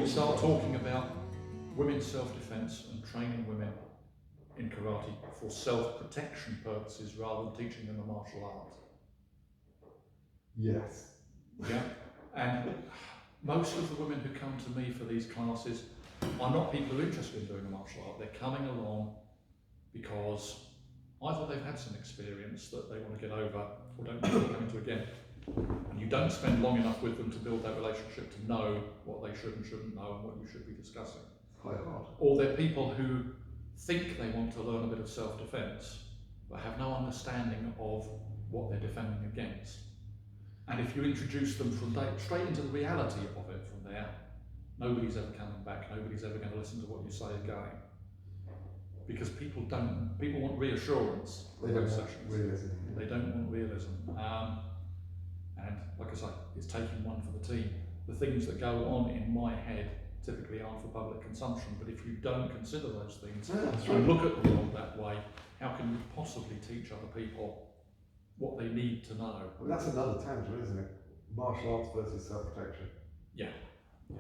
you start talking about women's self-defense and training women in karate for self-protection purposes rather than teaching them a martial art. Yes. Yeah, and most of the women who come to me for these classes are not people interested in doing a martial art. They're coming along because either they've had some experience that they want to get over or don't want to come into again. And you don't spend long enough with them to build that relationship to know what they should and shouldn't know and what you should be discussing. Quite hard. Or they're people who think they want to learn a bit of self-defense but have no understanding of what they're defending against. And if you introduce them straight into the reality of it from there, nobody's ever coming back, nobody's ever going to listen to what you say again. Because people want reassurance in those sessions. Realism. They don't want realism. And like I say, it's taking one for the team. The things that go on in my head typically aren't for public consumption, but if you don't consider those things and look at the world that way, how can you possibly teach other people what they need to know? Well, that's another tangent, isn't it? Martial arts versus self-protection. Yeah.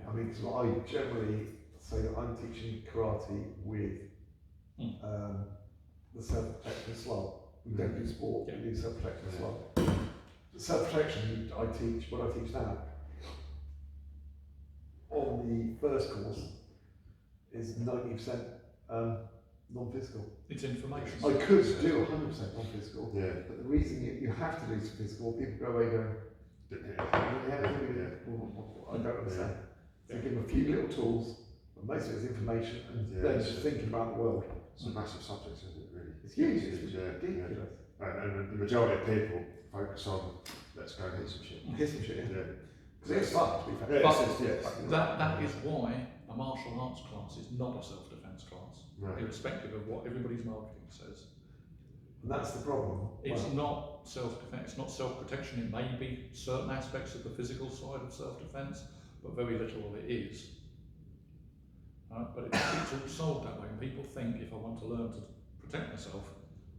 I mean, because I generally say that I'm teaching karate with the self-protection as well. We don't do sport, we do self-protection as well. Self-protection, what I teach now, on the first course, is 90% non-physical. It's information. I could do 100% non-physical, but the reason you have to do some physical, people go away going, I don't understand. So give them a few little tools, but most of it's information, and then just thinking about the world. It's a massive subject, isn't it, really? It's huge, it's ridiculous. And the majority of people focus on, let's go and hit some shit. Hit some shit, because it's fun, to be fair. That is why a martial arts class is not a self-defense class, irrespective of what everybody's marketing says. And that's the problem. It's not self-defense, it's not self-protection. It may be certain aspects of the physical side of self-defense, but very little of it is. But it's all sold that way, and people think if I want to learn to protect myself,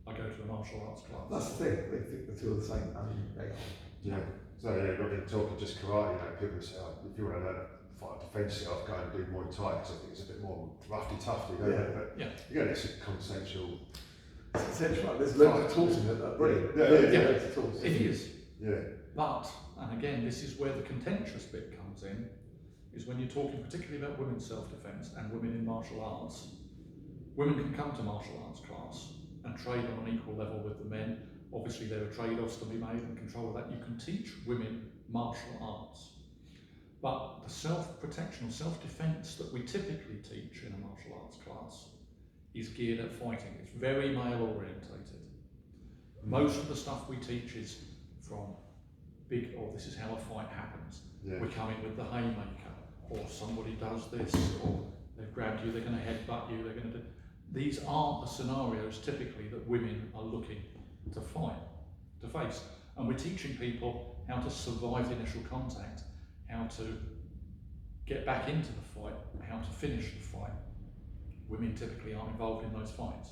I go to a martial arts class. That's the thing, they think the two are the same. I mean, they are. Yeah. So not even talking just karate, people say, if you want to learn to fight defend yourself, go and do Muay Thai, because I think it's a bit more roughy toughy, don't it? But again, it's a consensual. It's consensual. There's loads of tools in it that are brilliant. Loads of tools. It is. Yeah. But, and again, this is where the contentious bit comes in, is when you're talking particularly about women's self-defense and women in martial arts. Women can come to martial arts class and trade on an equal level with the men. Obviously there are trade-offs to be made and control of that. You can teach women martial arts. But the self-protection or self-defense that we typically teach in a martial arts class is geared at fighting. It's very male-orientated. Most of the stuff we teach is from this is how a fight happens. We're coming with the haymaker, or somebody does this, or they've grabbed you, they're going to headbutt you, they're going to do... These aren't the scenarios typically that women are looking to fight, to face. And we're teaching people how to survive the initial contact, how to get back into the fight, how to finish the fight. Women typically aren't involved in those fights.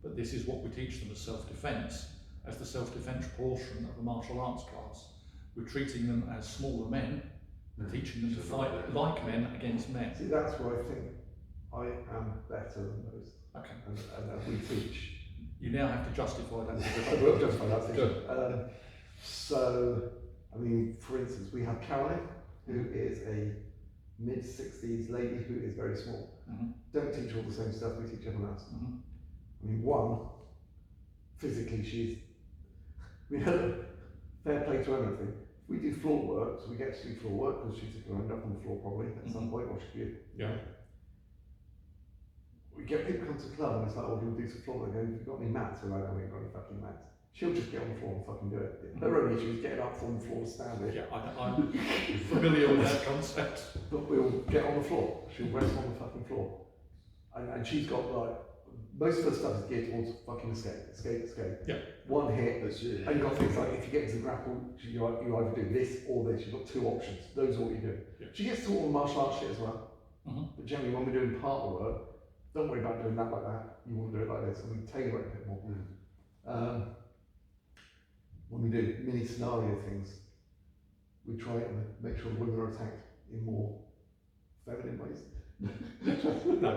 But this is what we teach them as self-defense, as the self-defense portion of the martial arts class. We're treating them as smaller men, and teaching them to fight like men against men. See, that's where I think I am better than those. Okay. And we teach. You now have to justify that. I will justify that. Good. So, I mean, for instance, we have Caroline, who is a mid-60s lady who is very small. Don't teach all the same stuff we teach everyone else. I mean, one, physically we have fair play to everything. We do floor work, so we get to do floor work because she's going to end up on the floor probably at some point, or she could. We get people come to the club and it's like, oh, we'll do some floor work. Have you got any mats? We're like, no, we ain't got any fucking mats. She'll just get on the floor and fucking do it. Her only issue is getting up from the floor to stand it. Yeah, I'm familiar with that concept. But we'll get on the floor. She'll rest on the fucking floor. And she's got like, most of her stuff is geared towards fucking escape. Yeah. One hit, and you've got things like if you get into the grapple, you either do this or this. You've got two options. Those are what you do. Yeah. She gets taught all the martial arts shit as well. But generally, when we're doing partner work, don't worry about doing that like that. You want to do it like this, and we tailor it a bit more. When we do mini scenario things, we try and make sure the women are attacked in more feminine ways. No.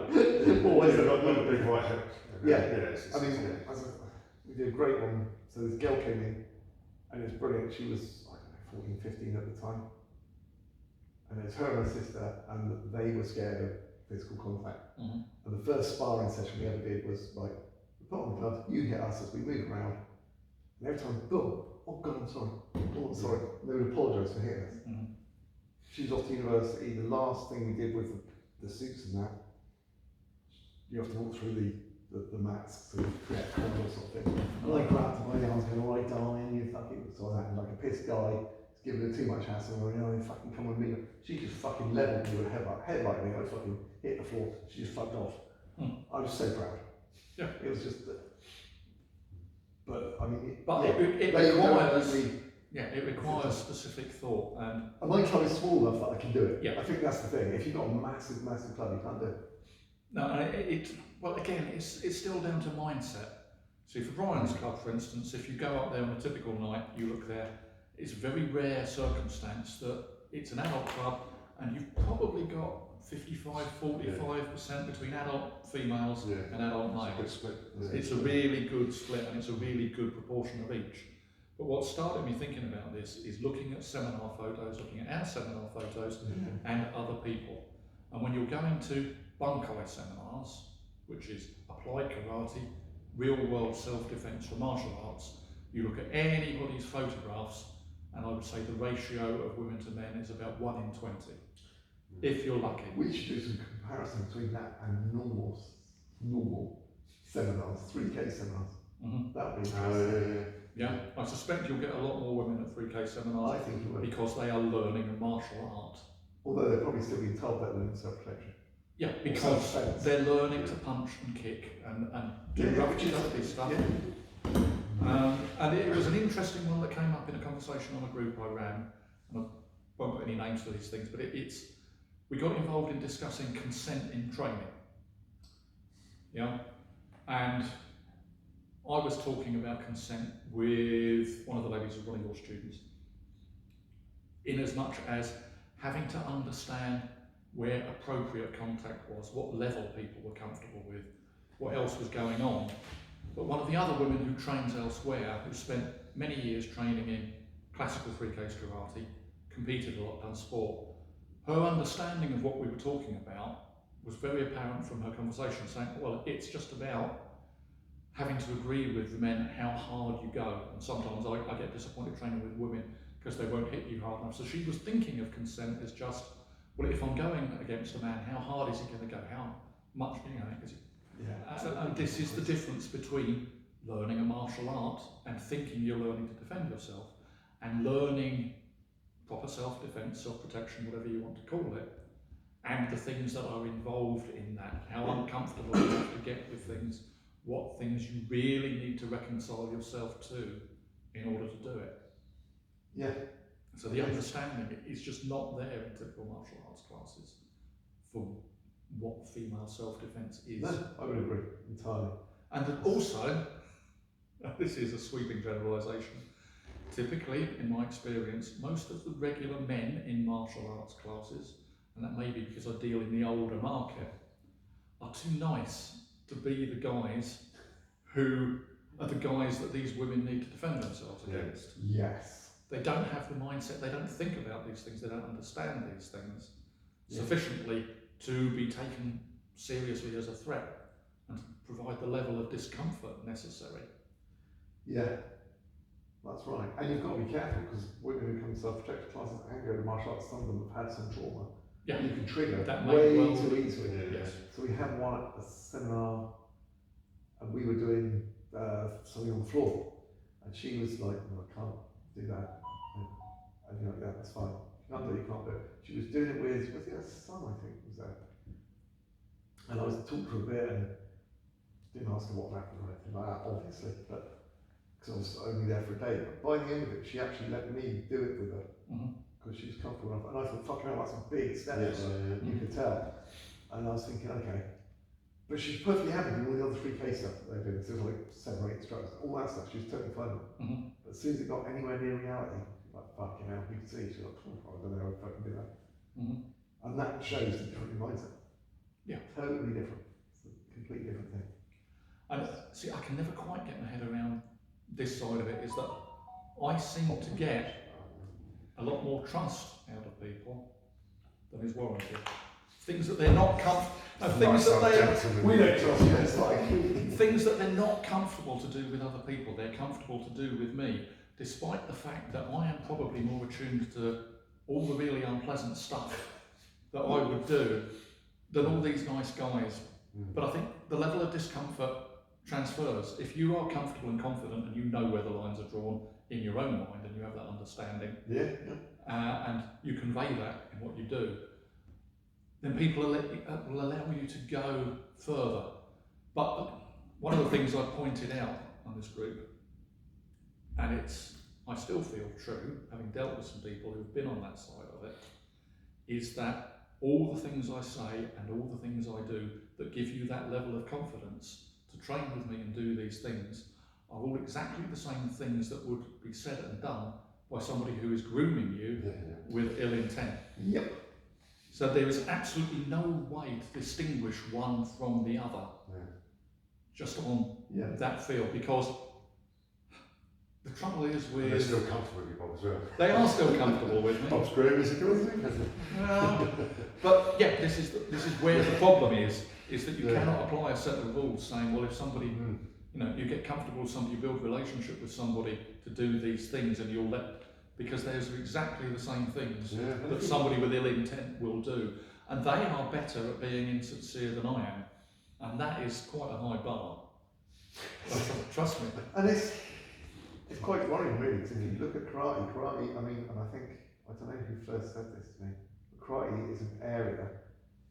Always not a big white hook. Yeah. I mean, we did a great one. So this girl came in, and it was brilliant. She was, I don't know, 14, 15 at the time. And it's her and her sister, and they were scared of physical contact. Mm-hmm. And the first sparring session we ever did was like, we put on the glove, you hit us as we move around. And every time, boom, oh God, I'm sorry. Oh, I'm sorry. And they would apologise for hitting us. Mm-hmm. She was off to university. The last thing we did with the suits and that, you have to walk through the mats to create a corridor sort of thing. And I grabbed her by the arms going, all right, darling, you fucking, so I was acting like a pissed guy, giving her too much hassle, and you know, fucking come with me. She just fucking leveled me with a headlight me, I fucking hit the floor, she just fucked off. I was so proud. Yeah. It was just, but I mean, it requires specific thought. And my club is small enough that I can do it. Yeah. I think that's the thing. If you've got a massive, massive club, you can't do it. No, well, again, it's still down to mindset. See, for Brian's club, for instance, if you go up there on a typical night, you look there, it's a very rare circumstance that it's an adult club and you've probably got 55-45% between adult females and adult males. It's a really good split and it's a really good proportion of each. But what started me thinking about this is looking at seminar photos, looking at our seminar photos and other people. And when you're going to bunkai seminars, which is applied karate, real world self-defense for martial arts, you look at anybody's photographs and I would say the ratio of women to men is about 1 in 20, if you're lucky. We should do some comparison between that and normal seminars, 3K seminars. That would be interesting. Yeah, I suspect you'll get a lot more women at 3K seminars. I think you will. Because they are learning a martial art. Although they're probably still being told they're learning self-protection. Yeah, because they're learning to punch and kick and do rough stuff. And it was an interesting one that came up in a conversation on a group I ran, and I won't put any names for these things, but we got involved in discussing consent in training. Yeah, and I was talking about consent with one of the ladies who was one of your students, in as much as having to understand where appropriate contact was, what level people were comfortable with, what else was going on. But one of the other women who trains elsewhere, who spent many years training in classical 3K karate, competed a lot, done sport, her understanding of what we were talking about was very apparent from her conversation, saying, well, it's just about having to agree with the men how hard you go. And sometimes I get disappointed training with women because they won't hit you hard enough. So she was thinking of consent as just, well, if I'm going against a man, how hard is he going to go? How much, is it? Yeah. And this is the difference between learning a martial art and thinking you're learning to defend yourself, and learning proper self-defense, self-protection, whatever you want to call it, and the things that are involved in that, how uncomfortable you have to get with things, what things you really need to reconcile yourself to in order to do it. Yeah. So the understanding is just not there in typical martial arts classes for what female self-defense is. No, I would agree entirely. And also, this is a sweeping generalisation, typically, in my experience, most of the regular men in martial arts classes, and that may be because I deal in the older market, are too nice to be the guys who are the guys that these women need to defend themselves against. Yes. They don't have the mindset, they don't think about these things, they don't understand these things sufficiently to be taken seriously as a threat and to provide the level of discomfort necessary. Yeah, that's right. And you've got to be careful, because women who come to self-protective classes and go to martial arts, some of them have had some trauma. Yeah. You can trigger that way well too easily. Yes. So we had one at a seminar, and we were doing something on the floor, and she was like, no, I can't do that. And yeah, that's fine. You can't do it, you can't do it. She was doing it with, was it her son, I think, was there? And I was talking to her a bit, and didn't ask her what happened or anything like that, obviously, but because I was only there for a day. But by the end of it, she actually let me do it with her, because she was comfortable enough. And I thought, fucking hell, that's a big step. You could tell. And I was thinking, okay. But she's perfectly happy doing all the other 3K stuff that they did. So there was like 7 or 8 instructors, all that stuff. She was totally fine with it. But as soon as it got anywhere near reality, like, fucking hell, you could see, she was like, I don't know how I fucking do that. And that shows the different mindset. Yeah. Totally different. It's a completely different thing. And see, I can never quite get my head around this side of it, is that I seem to get a lot more trust out of people than is warranted. Things that they're not things that they're not comfortable to do with other people, they're comfortable to do with me, despite the fact that I am probably more attuned to all the really unpleasant stuff that I would do than all these nice guys. But I think the level of discomfort transfers. If you are comfortable and confident and you know where the lines are drawn in your own mind and you have that understanding, and you convey that in what you do, then people will allow you to go further. But one of the things I pointed out on this group, and I still feel true, having dealt with some people who've been on that side of it, is that all the things I say and all the things I do that give you that level of confidence to train with me and do these things are all exactly the same things that would be said and done by somebody who is grooming you with ill intent. Yep. So there is absolutely no way to distinguish one from the other, just on that field, because the trouble is with... And they're still comfortable with you, Bob, as well. They are still comfortable with me. Bob's groom is a good thing. Well, but yeah, this is where the problem is that you cannot apply a set of rules saying, well, if somebody, you get comfortable with somebody, you build a relationship with somebody to do these things, and you'll let, because there's exactly the same things that somebody with ill intent will do, and they are better at being insincere than I am, and that is quite a high bar. Trust me. And it's quite worrying, really, because if you look at karate, I mean, and I don't know who first said this to me, but karate is an area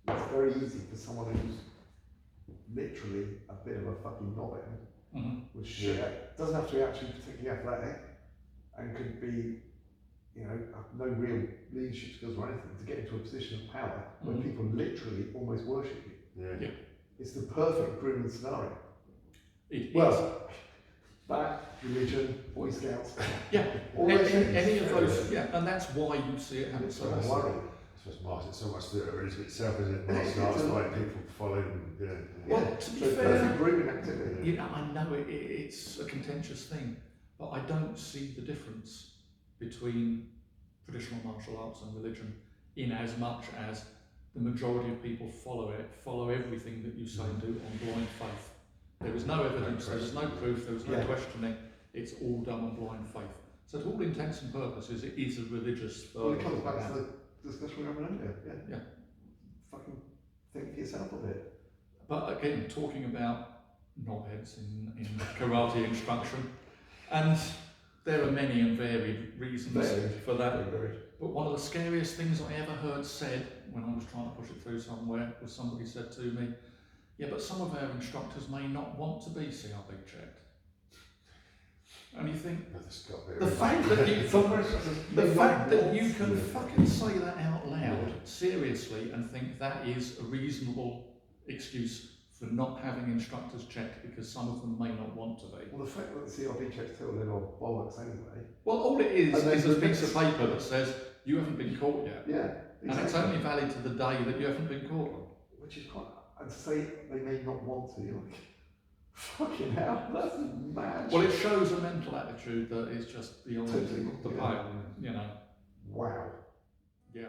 that's very easy for someone who's literally a bit of a fucking novice, which doesn't have to be actually particularly athletic, and could be, have no real leadership skills or anything, to get into a position of power where people literally almost worship you. Yeah. It's the perfect grooming scenario. That, religion, Boy Scouts. Yeah, any of those, and that's why you see it happen so often. It's so much the religion itself, isn't it? Martial arts, like people follow them. Well, to be fair, grooming activity. I know it's a contentious thing, but I don't see the difference between traditional martial arts and religion, in as much as the majority of people follow everything that you say and do on blind faith. There is no evidence, there is no proof, there is no questioning, it's all done on blind faith. So to all intents and purposes, it is a religious... Well, it comes back to the discussion we were having earlier, Fucking think for yourself a bit. But again, talking about knobheads in karate instruction, and there are many and varied reasons for that. But one of the scariest things I ever heard said when I was trying to push it through somewhere was somebody said to me, yeah, but some of our instructors may not want to be CRB checked. And you think, the fact that you can fucking say that out loud, seriously, and think that is a reasonable excuse for not having instructors checked because some of them may not want to be. Well, the fact that the CRB checks tell them are bollocks anyway. Well, all it is a piece of paper that says you haven't been caught yet. Yeah, exactly. And it's only valid to the day that you haven't been caught on. Which is quite... And to say they may not want to, you're like, fucking hell, that's mad. Well, it shows a mental attitude that is just beyond the pale, Wow. Yeah.